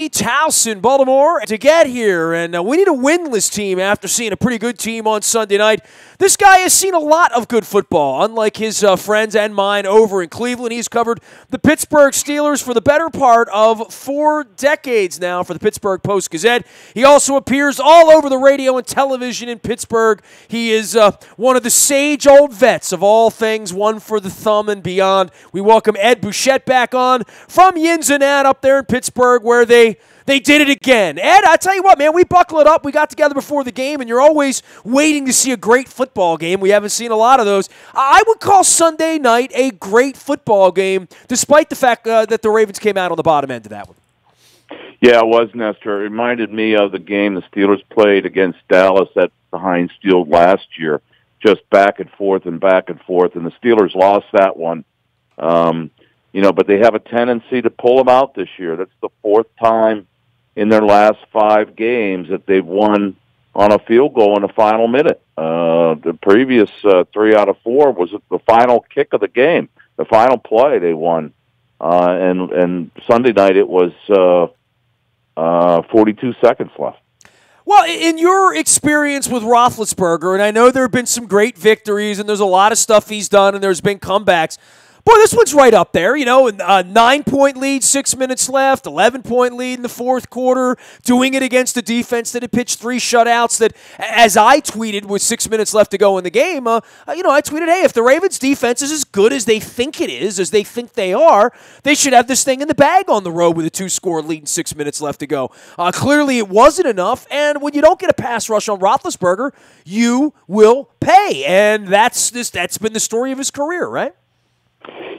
Towson, Baltimore, to get here, and we need a winless team after seeing a pretty good team on Sunday night. This guy has seen a lot of good football, unlike his friends and mine over in Cleveland. He's covered the Pittsburgh Steelers for the better part of 4 decades now for the Pittsburgh Post-Gazette. He also appears all over the radio and television in Pittsburgh. He is one of the sage old vets of all things one for the thumb and beyond. We welcome Ed Bouchette back on from Yins and Ad up there in Pittsburgh, where they did it again. Ed, I tell you what, man, we buckled up. We got together before the game, and you're always waiting to see a great football game. We haven't seen a lot of those. I would call Sunday night a great football game, despite the fact that the Ravens came out on the bottom end of that one. Yeah, it was, Nestor. It reminded me of the game the Steelers played against Dallas at the Heinz Field last year, just back and forth, and the Steelers lost that one. But they have a tendency to pull them out this year. That's the 4th time in their last 5 games that they've won on a field goal in the final minute. The previous 3 out of 4 was the final kick of the game, the final play they won. And Sunday night it was 42 seconds left. Well, in your experience with Roethlisberger, and I know there have been some great victories, and there's a lot of stuff he's done, and there's been comebacks. Boy, this one's right up there, a 9-point lead, 6 minutes left, 11-point lead in the 4th quarter, doing it against a defense that had pitched 3 shutouts that, as I tweeted with 6 minutes left to go in the game, I tweeted, hey, if the Ravens' defense is as good as they think it is, as they think they are, they should have this thing in the bag on the road with a 2-score lead and 6 minutes left to go. Clearly, it wasn't enough, and when you don't get a pass rush on Roethlisberger, you will pay, and that's been the story of his career, right?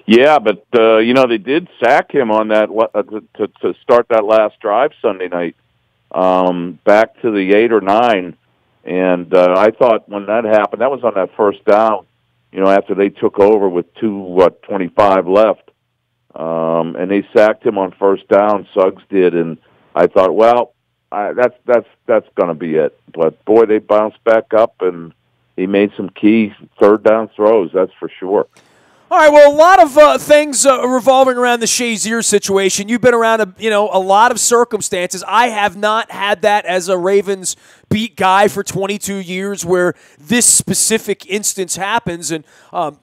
Yeah, but they did sack him on that to start that last drive Sunday night, back to the 8 or 9, and I thought when that happened, that was on that first down. After they took over with 2:25 left, and they sacked him on first down. Suggs did, and I thought, well, that's going to be it. But boy, they bounced back up, and he made some key 3rd down throws. That's for sure. All right, well, a lot of things revolving around the Shazier situation. You've been around a lot of circumstances. I have not had that as a Ravens beat guy for 22 years where this specific instance happens. And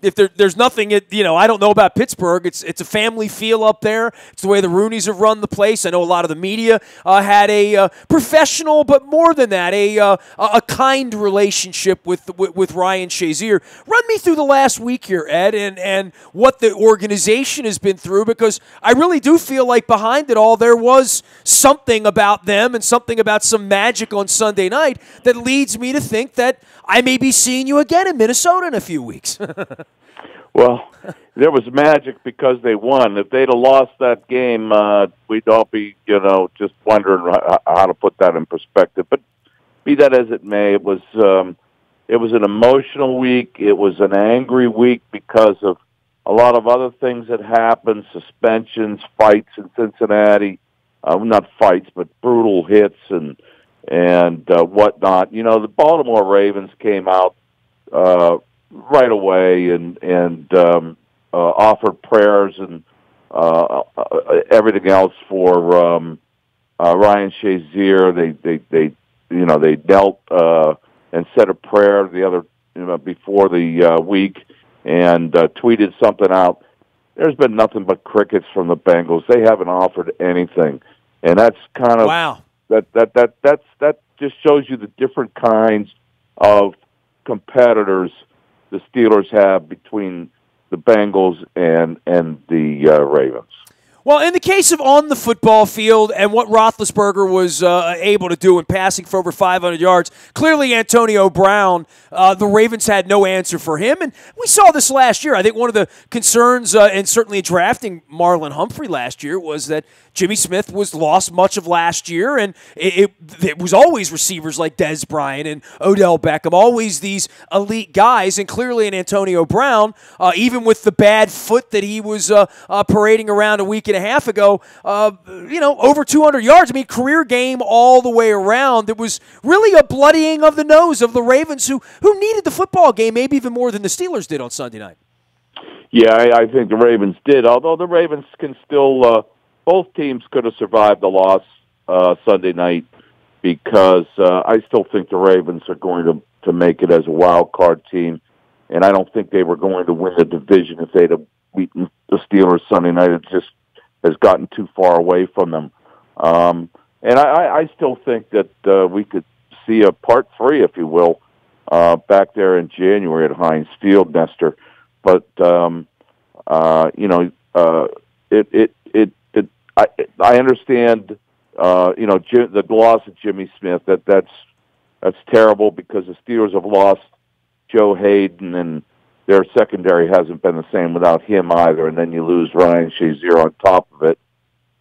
if there's nothing, I don't know about Pittsburgh. It's a family feel up there. It's the way the Rooneys have run the place. I know a lot of the media had a professional, but more than that, a kind relationship with Ryan Shazier. Run me through the last week here, Ed, and what the organization has been through, because I really do feel like behind it all there was something about them and something about some magic on Sunday night that leads me to think that I may be seeing you again in Minnesota in a few weeks. Well, there was magic because they won. If they'd have lost that game, we'd all be, just wondering how to put that in perspective. But be that as it may, it was an emotional week. It was an angry week because of a lot of other things that happened, suspensions, fights in Cincinnati, not fights, but brutal hits and whatnot. The Baltimore Ravens came out right away and offered prayers and everything else for Ryan Shazier. They knelt and said a prayer before the week and tweeted something out. There's been nothing but crickets from the Bengals. They haven't offered anything, and that's kind of wow. That just shows you the different kinds of competitors the Steelers have between the Bengals and the Ravens. Well, in the case of on the football field and what Roethlisberger was able to do in passing for over 500 yards, clearly Antonio Brown, the Ravens had no answer for him. And we saw this last year. I think one of the concerns, and certainly drafting Marlon Humphrey last year, was that Jimmy Smith was lost much of last year, and it was always receivers like Dez Bryant and Odell Beckham, always these elite guys, and clearly in Antonio Brown, even with the bad foot that he was parading around a week and a half ago, over 200 yards. I mean, career game all the way around. It was really a bloodying of the nose of the Ravens, who needed the football game maybe even more than the Steelers did on Sunday night. Yeah, I think the Ravens did, although the Ravens can still both teams could have survived the loss Sunday night because I still think the Ravens are going to make it as a wild card team, and I don't think they were going to win the division if they'd have beaten the Steelers Sunday night. It just has gotten too far away from them. And I still think that we could see a part 3, if you will, back there in January at Heinz Field, Nestor. But I understand. The loss of Jimmy Smith. That's terrible because the Steelers have lost Joe Hayden, and their secondary hasn't been the same without him either. And then you lose Ryan Shazier on top of it,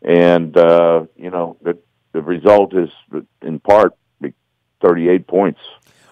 and the result is in part 38 points.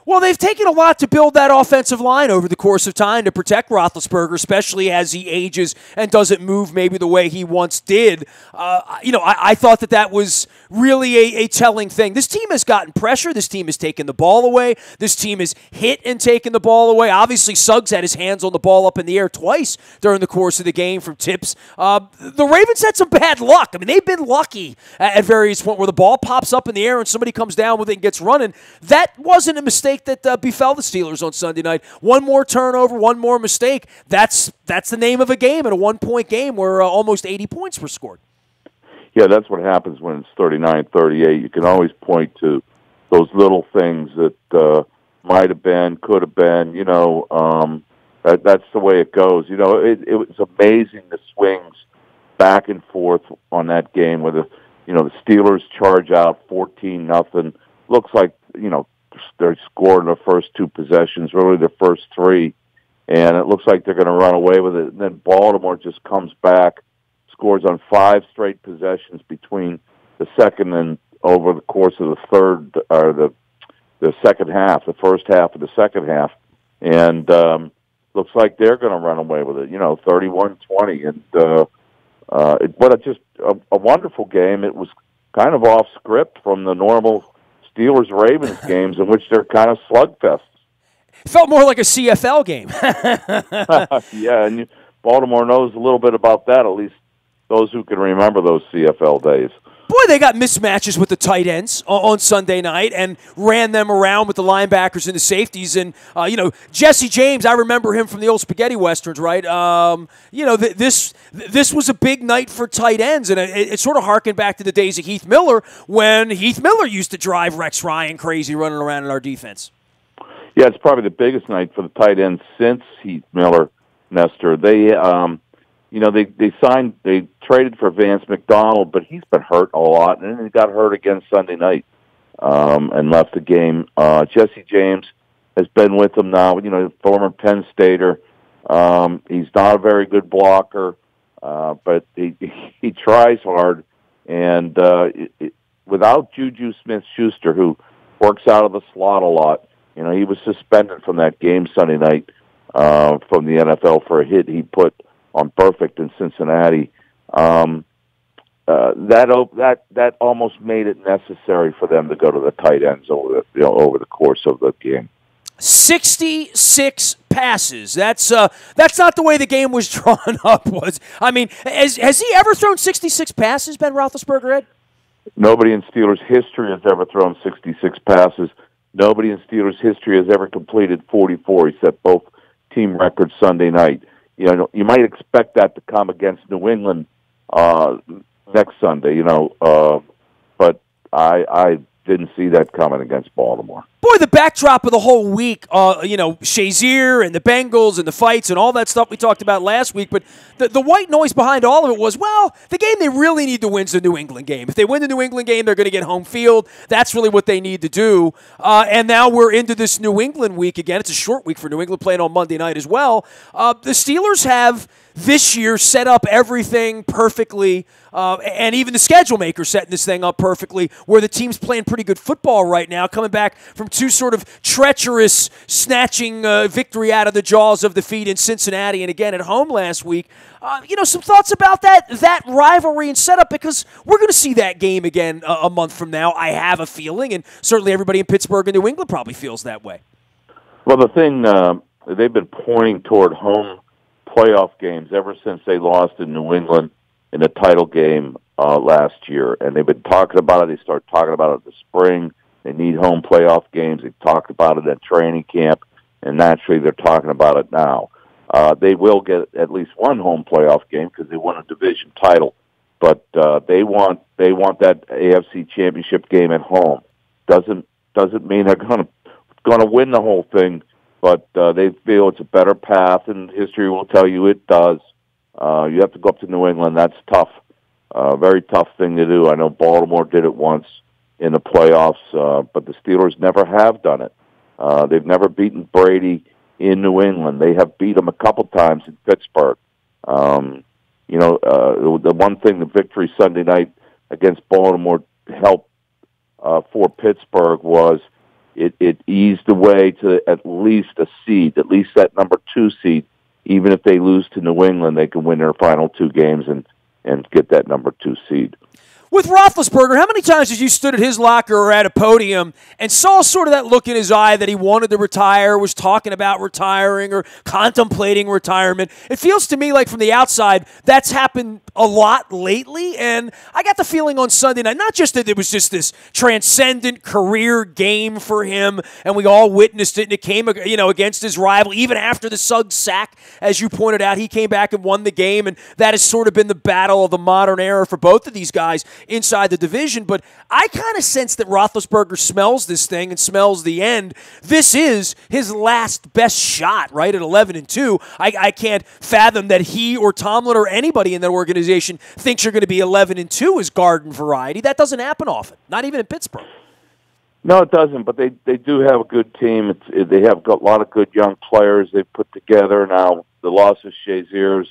Well, they've taken a lot to build that offensive line over the course of time to protect Roethlisberger, especially as he ages and doesn't move maybe the way he once did. I thought that was really a telling thing. This team has gotten pressure. This team has taken the ball away. This team has hit and taken the ball away. Obviously, Suggs had his hands on the ball up in the air twice during the course of the game from tips. The Ravens had some bad luck. I mean, they've been lucky at various points where the ball pops up in the air and somebody comes down with it and gets running. That wasn't a mistake that befell the Steelers on Sunday night. One more turnover, one more mistake. That's the name of a game in a one-point game where almost 80 points were scored. Yeah, that's what happens when it's 39-38. You can always point to those little things that might have been, could have been. That's the way it goes. It was amazing the swings back and forth on that game where the Steelers charge out 14-0. Looks like they scored in the first 2 possessions, really the first 3, and it looks like they're going to run away with it. And then Baltimore just comes back, scores on 5 straight possessions between the second and over the course of the third or the second half, the first half of the second half, and looks like they're going to run away with it. 31-20, and just a wonderful game. It was kind of off script from the normal Steelers-Ravens games in which they're kind of slugfests. It felt more like a CFL game. Yeah, and Baltimore knows a little bit about that, at least those who can remember those CFL days. Boy, they got mismatches with the tight ends on Sunday night and ran them around with the linebackers and the safeties. And, Jesse James, I remember him from the old spaghetti westerns, right? This was a big night for tight ends, and it sort of harkened back to the days of Heath Miller when Heath Miller used to drive Rex Ryan crazy running around in our defense. Yeah, it's probably the biggest night for the tight ends since Heath Miller, Nestor. They traded for Vance McDonald, but he's been hurt a lot, and then he got hurt again Sunday night and left the game. Jesse James has been with them now, former Penn Stater. He's not a very good blocker, but he tries hard. And without Juju Smith-Schuster, who works out of the slot a lot, he was suspended from that game Sunday night from the NFL for a hit he put on Perfect in Cincinnati. That almost made it necessary for them to go to the tight ends over the course of the game. 66 passes. That's not the way the game was drawn up. Has he ever thrown 66 passes, Ben Roethlisberger, Ed? Nobody in Steelers history has ever thrown 66 passes. Nobody in Steelers history has ever completed 44. He set both team records Sunday night. You might expect that to come against New England next Sunday, but I didn't see that coming against Baltimore. Boy, the backdrop of the whole week, Shazier and the Bengals and the fights and all that stuff we talked about last week, but the white noise behind all of it was, the game they really need to win is the New England game. If they win the New England game, they're going to get home field. That's really what they need to do. And now we're into this New England week again. It's a short week for New England, playing on Monday night as well. The Steelers have this year set up everything perfectly, and even the schedule maker setting this thing up perfectly, where the team's playing pretty good football right now, coming back from 2 sort of treacherous, snatching victory out of the jaws of defeat in Cincinnati and again at home last week. Some thoughts about that rivalry and setup, because we're going to see that game again a month from now, I have a feeling, and certainly everybody in Pittsburgh and New England probably feels that way. Well, the thing, they've been pointing toward home playoff games ever since they lost in New England in the title game last year, and they've been talking about it. They started talking about it in the spring. They need home playoff games. They talked about it at training camp, and naturally they're talking about it now. They will get at least one home playoff game because they won a division title, but they want that AFC Championship game at home. Doesn't mean they're going to win the whole thing, but they feel it's a better path, and history will tell you it does. You have to go up to New England. That's tough. Very tough thing to do. I know Baltimore did it once in the playoffs, but the Steelers never have done it. They've never beaten Brady in New England. They have beat him a couple times in Pittsburgh. The one thing, the victory Sunday night against Baltimore helped for Pittsburgh was it eased the way to at least a seed, at least that number 2 seed. Even if they lose to New England, they can win their final 2 games and get that number 2 seed. With Roethlisberger, how many times have you stood at his locker or at a podium and saw sort of that look in his eye that he wanted to retire, was talking about retiring or contemplating retirement? It feels to me like from the outside that's happened a lot lately, and I got the feeling on Sunday night, not just that it was just this transcendent career game for him, and we all witnessed it, and it came against his rival, even after the Suggs sack, as you pointed out, he came back and won the game, and that has sort of been the battle of the modern era for both of these guys inside the division. But I kind of sense that Roethlisberger smells this thing and smells the end. This is his last best shot, right, at 11-2. I can't fathom that he or Tomlin or anybody in that organization thinks you're going to be 11-2 as garden variety. That doesn't happen often, not even in Pittsburgh. No, it doesn't, but they do have a good team. They have got a lot of good young players they've put together. Now, the loss of Shazier's,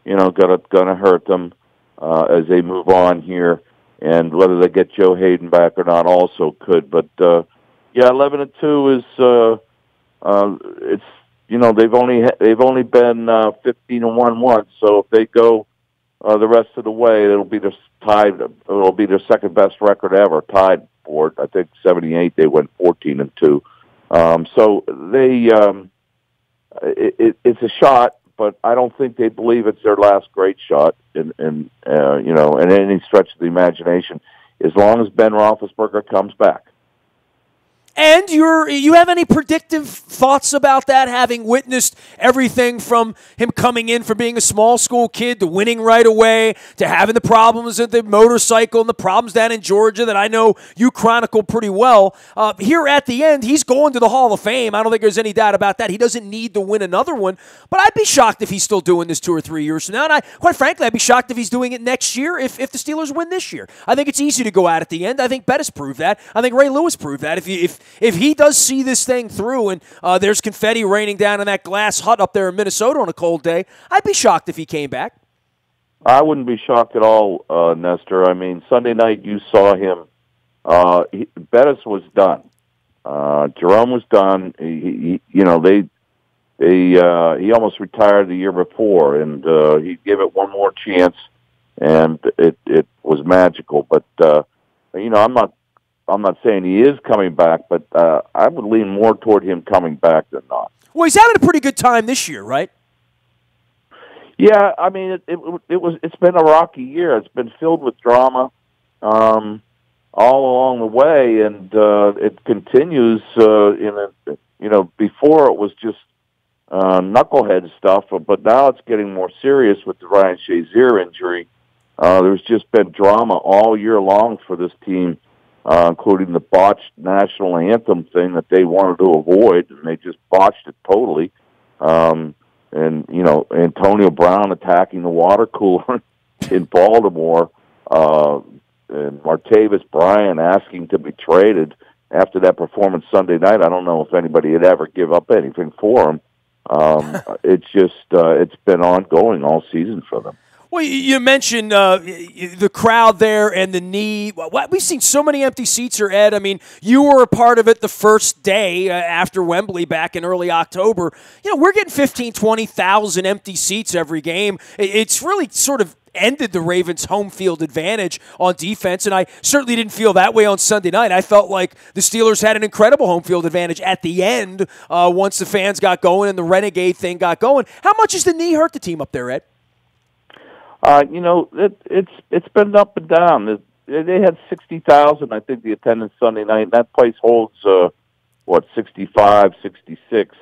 gonna hurt them as they move on here. And whether they get Joe Hayden back or not also could. But, 11-2 is, it's, they've only been 15-1 once. So if they go the rest of the way, it'll be their second best record ever, tied for it. I think 78 they went 14-2. So it's a shot, but I don't think they believe it's their last great shot in any stretch of the imagination, as long as Ben Roethlisberger comes back. And you have any predictive thoughts about that, having witnessed everything from him coming in from being a small school kid to winning right away to having the problems at the motorcycle and the problems down in Georgia that I know you chronicle pretty well. Here at the end, he's going to the Hall of Fame. I don't think there's any doubt about that. He doesn't need to win another one, but I'd be shocked if he's still doing this 2 or 3 years from now. And quite frankly, I'd be shocked if he's doing it next year if the Steelers win this year. I think it's easy to go out at the end. I think Bettis proved that. I think Ray Lewis proved that. If he does see this thing through and there's confetti raining down in that glass hut up there in Minnesota on a cold day, I'd be shocked if he came back. I wouldn't be shocked at all, Nestor. I mean, Sunday night you saw him. Bettis was done. Jerome was done. He almost retired the year before, and he gave it one more chance, and it was magical. But I'm not saying he is coming back, but I would lean more toward him coming back than not. Well, he's having a pretty good time this year, right? Yeah, I mean, it's been a rocky year. It's been filled with drama all along the way, and it continues. Before it was just knucklehead stuff, but now it's getting more serious with the Ryan Shazier injury. There's just been drama all year long for this team. Including the botched national anthem thing that they wanted to avoid, and they just botched it totally. Antonio Brown attacking the water cooler in Baltimore, and Martavis Bryant asking to be traded after that performance Sunday night. I don't know if anybody would ever give up anything for him. It's been ongoing all season for them. Well, you mentioned the crowd there and the knee. We've seen so many empty seats here, Ed. I mean, you were a part of it the first day after Wembley back in early October. We're getting 15,000, 20,000 empty seats every game. It's really sort of ended the Ravens' home field advantage on defense, and I certainly didn't feel that way on Sunday night. I felt like the Steelers had an incredible home field advantage at the end once the fans got going and the Renegade thing got going. How much does the knee hurt the team up there, Ed? It's been up and down. They had 60,000, I think, the attendance Sunday night, and that place holds 65, 66.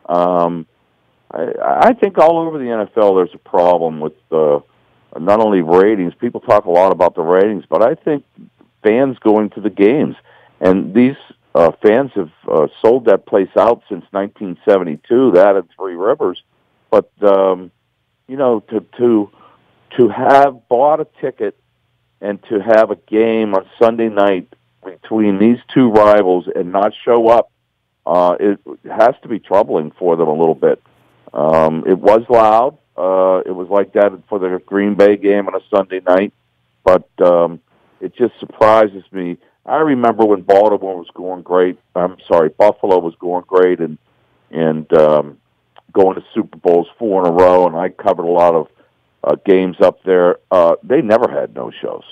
I think all over the NFL there's a problem with not only ratings. People talk a lot about the ratings, but I think fans going to the games, and these fans have sold that place out since 1972. That and Three Rivers, but to have bought a ticket and to have a game on Sunday night between these two rivals and not show up, it has to be troubling for them a little bit. It was loud. It was like that for the Green Bay game on a Sunday night, but it just surprises me. I remember when Buffalo was going great, and going to Super Bowls 4 in a row, and I covered a lot of games up there. They never had no-shows.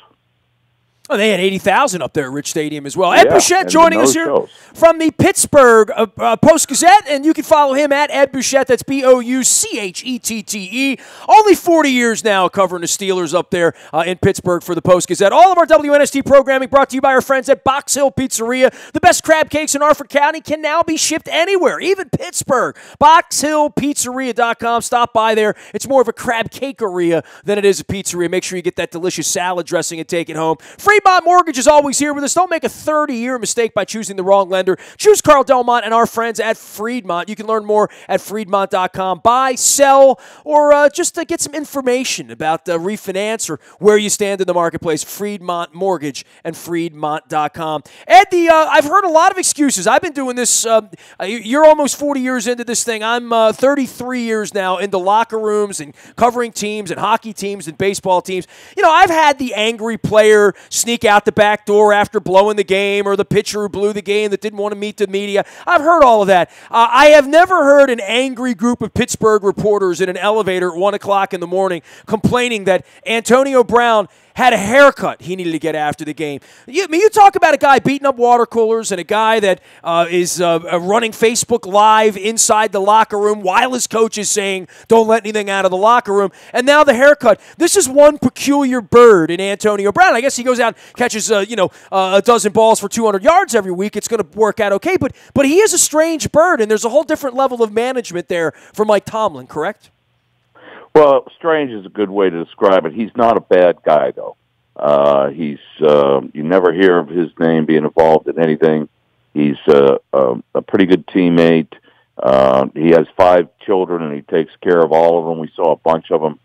Oh, they had 80,000 up there at Rich Stadium as well. Ed Bouchette joining us here from the Pittsburgh Post-Gazette, and you can follow him at Ed Bouchette. That's Bouchette. Only 40 years now covering the Steelers up there in Pittsburgh for the Post-Gazette. All of our WNST programming brought to you by our friends at Box Hill Pizzeria. The best crab cakes in Arthur County can now be shipped anywhere, even Pittsburgh. BoxHillPizzeria.com. Stop by there. It's more of a crab cakeria than it is a pizzeria. Make sure you get that delicious salad dressing and take it home. Fremont Mortgage is always here with us. Don't make a 30-year mistake by choosing the wrong lender. Choose Carl Delmont and our friends at Fremont. You can learn more at Fremont.com. Buy, sell, or just to get some information about refinance or where you stand in the marketplace. Fremont Mortgage and Fremont.com. Ed, I've heard a lot of excuses. I've been doing this. You're almost 40 years into this thing. I'm 33 years now into locker rooms and covering teams and hockey teams and baseball teams. I've had the angry player sneak out the back door after blowing the game, or the pitcher who blew the game that didn't want to meet the media. I've heard all of that. I have never heard an angry group of Pittsburgh reporters in an elevator at 1 o'clock in the morning complaining that Antonio Brown had a haircut he needed to get after the game. You talk about a guy beating up water coolers and a guy that is running Facebook Live inside the locker room while his coach is saying, don't let anything out of the locker room. And now the haircut. This is one peculiar bird in Antonio Brown. I guess he goes out and catches a dozen balls for 200 yards every week. It's going to work out okay. But he is a strange bird, and there's a whole different level of management there for Mike Tomlin, correct? Well, strange is a good way to describe it. He's not a bad guy, though. You never hear of his name being involved in anything. He's a pretty good teammate. He has 5 children, and he takes care of all of them. We saw a bunch of them.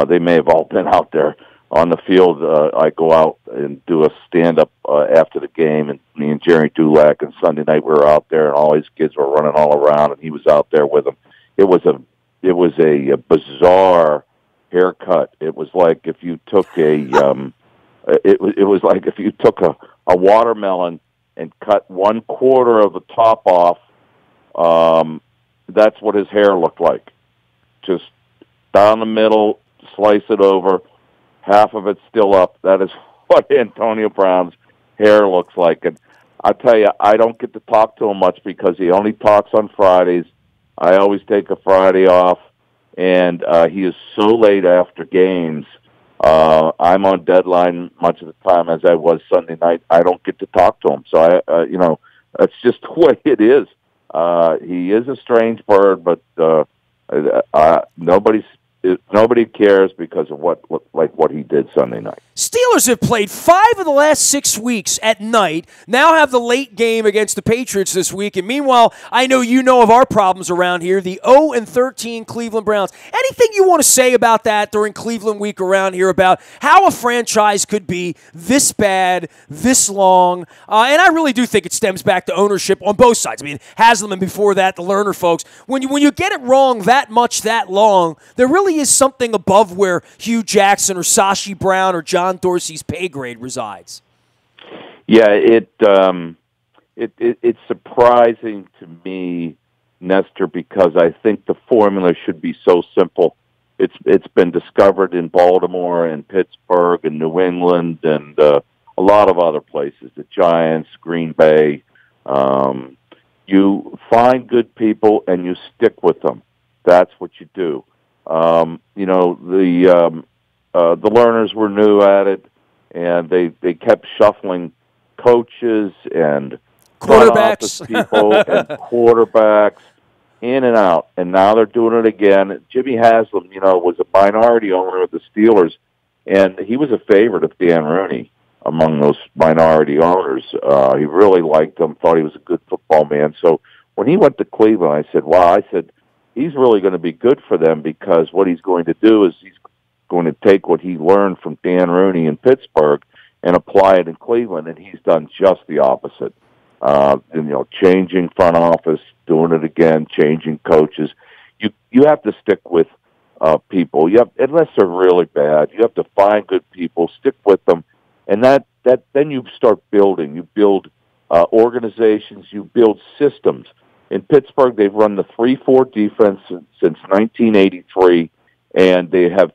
They may have all been out there on the field. I go out and do a stand-up after the game, and me and Jerry Dulac, and Sunday night we were out there, and all his kids were running all around, and he was out there with them. It was a bizarre haircut. It was like if you took it was like if you took a watermelon and cut 1/4 of the top off. That's what his hair looked like. Just down the middle, slice it over, half of it's still up. That is what Antonio Brown's hair looks like. And I tell you, I don't get to talk to him much because he only talks on Fridays. I always take a Friday off, and he is so late after games. I'm on deadline much of the time, as I was Sunday night. I don't get to talk to him, so that's just the way it is. He is a strange bird, but nobody cares because of what he did Sunday night. Steelers have played 5 of the last 6 weeks at night, now have the late game against the Patriots this week, and meanwhile, I know you know of our problems around here, the 0-13 Cleveland Browns. Anything you want to say about that during Cleveland week around here about how a franchise could be this bad, this long? And I really do think it stems back to ownership on both sides. I mean, Haslam and before that, the Lerner folks. When you get it wrong that much, that long, there really is something above where Hugh Jackson or Sashi Brown or John Dorsey's pay grade resides. Yeah, it's surprising to me, Nestor, because I think the formula should be so simple. It's been discovered in Baltimore and Pittsburgh and New England and a lot of other places, the Giants, Green Bay. You find good people and you stick with them. That's what you do. the learners were new at it, and they kept shuffling coaches and quarterbacks, people and quarterbacks in and out, and now they're doing it again. Jimmy Haslam, was a minority owner of the Steelers, and he was a favorite of Dan Rooney among those minority owners. He really liked him, thought he was a good football man. So when he went to Cleveland, I said, wow, he's really going to be good for them, because what he's going to do is he's going to take what he learned from Dan Rooney in Pittsburgh and apply it in Cleveland, and he's done just the opposite. Changing front office, doing it again, changing coaches. You have to stick with people. Unless they're really bad, you have to find good people, stick with them, and then you start building. You build organizations. You build systems. In Pittsburgh, they've run the 3-4 defense since 1983, and they have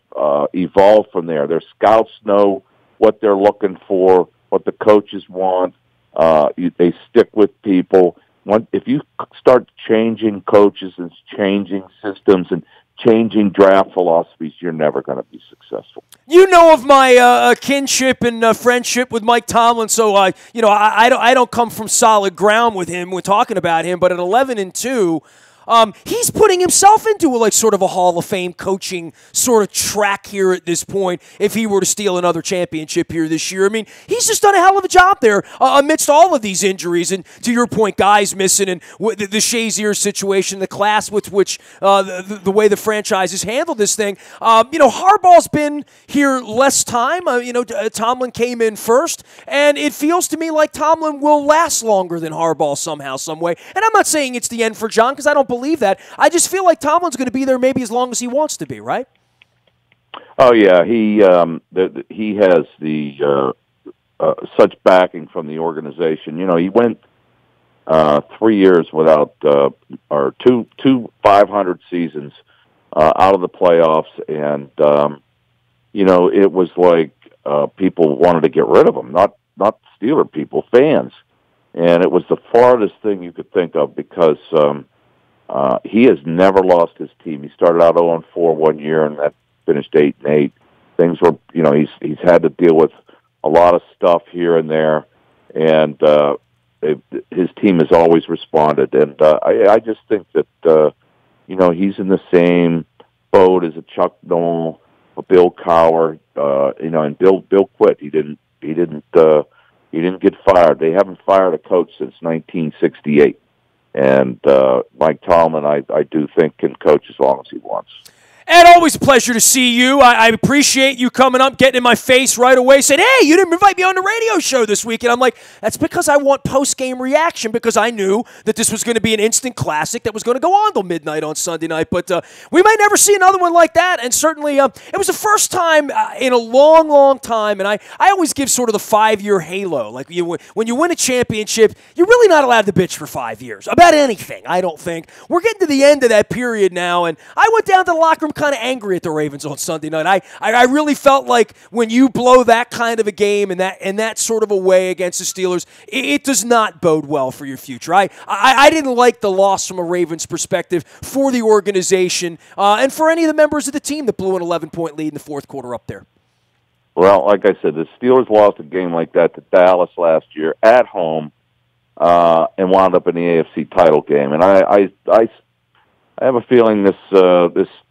evolved from there. Their scouts know what they're looking for, what the coaches want. They stick with people. If you start changing coaches and changing systems and changing draft philosophies, you're never going to be successful. You know of my kinship and friendship with Mike Tomlin, so I don't come from solid ground with him. We're talking about him, but at 11-2. He's putting himself into sort of a Hall of Fame coaching sort of track here at this point if he were to steal another championship here this year. I mean, he's just done a hell of a job there amidst all of these injuries. And to your point, guys missing and the Shazier situation, the class with which the way the franchise has handled this thing. Harbaugh's been here less time. Tomlin came in first, and it feels to me like Tomlin will last longer than Harbaugh somehow, some way. And I'm not saying it's the end for John, because I don't believe that. I just feel like Tomlin's going to be there maybe as long as he wants to be, right? Oh yeah, he has the such backing from the organization. He went 3 years without or two 500 seasons out of the playoffs, and it was like people wanted to get rid of him, not Steeler people, fans, and it was the farthest thing you could think of, because he has never lost his team. He started out 0-4 1 year, and that finished 8-8. Things were, he's had to deal with a lot of stuff here and there, and his team has always responded. And I just think that he's in the same boat as a Chuck Noll, a Bill Cowher, and Bill quit. He didn't get fired. They haven't fired a coach since 1968. And Mike Tomlin, I do think, can coach as long as he wants. Ed, always a pleasure to see you. I appreciate you coming up, getting in my face right away, saying, hey, you didn't invite me on the radio show this week. And I'm like, that's because I want post-game reaction, because I knew that this was going to be an instant classic that was going to go on till midnight on Sunday night. But we might never see another one like that. And certainly it was the first time in a long, long time. And I always give sort of the 5-year halo. Like when you win a championship, you're really not allowed to bitch for 5 years about anything, I don't think. We're getting to the end of that period now. And I went down to the locker room kind of angry at the Ravens on Sunday night. I really felt like when you blow that kind of a game in that sort of a way against the Steelers, it does not bode well for your future. I didn't like the loss from a Ravens perspective for the organization and for any of the members of the team that blew an 11-point lead in the fourth quarter up there. Well, like I said, the Steelers lost a game like that to Dallas last year at home and wound up in the AFC title game. And I have a feeling this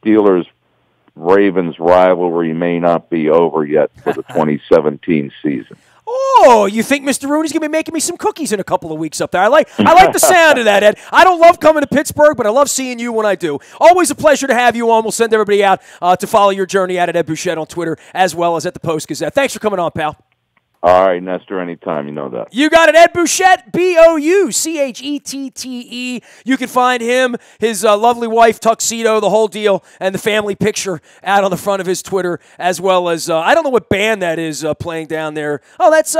Steelers-Ravens rivalry may not be over yet for the 2017 season. Oh, you think Mr. Rooney's going to be making me some cookies in a couple of weeks up there? I like the sound of that, Ed. I don't love coming to Pittsburgh, but I love seeing you when I do. Always a pleasure to have you on. We'll send everybody out to follow your journey at Ed Bouchette on Twitter as well as at the Post-Gazette. Thanks for coming on, pal. All right, Nestor, anytime, you know that. You got it, Ed Bouchette, Bouchette. You can find him, his lovely wife, tuxedo, the whole deal, and the family picture out on the front of his Twitter, as well as, I don't know what band that is playing down there. Oh, that's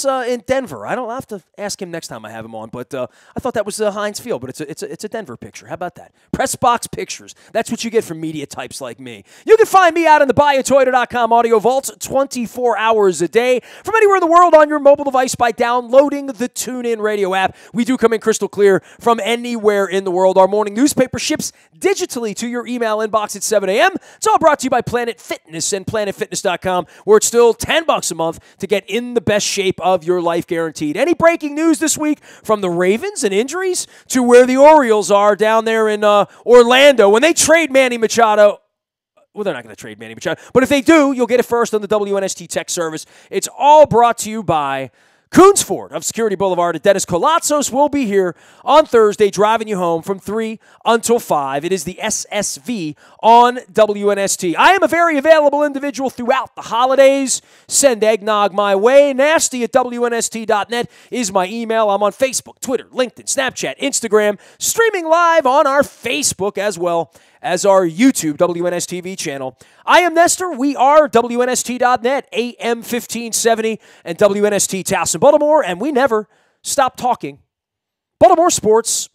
in Denver. I'll have to ask him next time I have him on, but I thought that was Heinz Field, but it's a Denver picture. How about that? Press box pictures. That's what you get from media types like me. You can find me out in the BuyAToyota.com audio vaults 24 hours a day. From from anywhere in the world on your mobile device by downloading the TuneIn Radio app. We do come in crystal clear from anywhere in the world. Our morning newspaper ships digitally to your email inbox at 7 a.m. It's all brought to you by Planet Fitness and PlanetFitness.com, where it's still $10 a month to get in the best shape of your life, guaranteed. Any breaking news this week from the Ravens and injuries to where the Orioles are down there in Orlando? When they trade Manny Machado, well, they're not going to trade Manny Machado, but if they do, you'll get it first on the WNST text service. It's all brought to you by Coons Ford of Security Boulevard. Dennis Colatzos will be here on Thursday driving you home from 3 until 5. It is the SSV on WNST. I am a very available individual throughout the holidays. Send eggnog my way. Nasty at WNST.net is my email. I'm on Facebook, Twitter, LinkedIn, Snapchat, Instagram, streaming live on our Facebook as well as our YouTube WNS TV channel. I am Nestor. We are WNST.net, AM 1570, and WNST Towson, Baltimore, and we never stop talking Baltimore sports.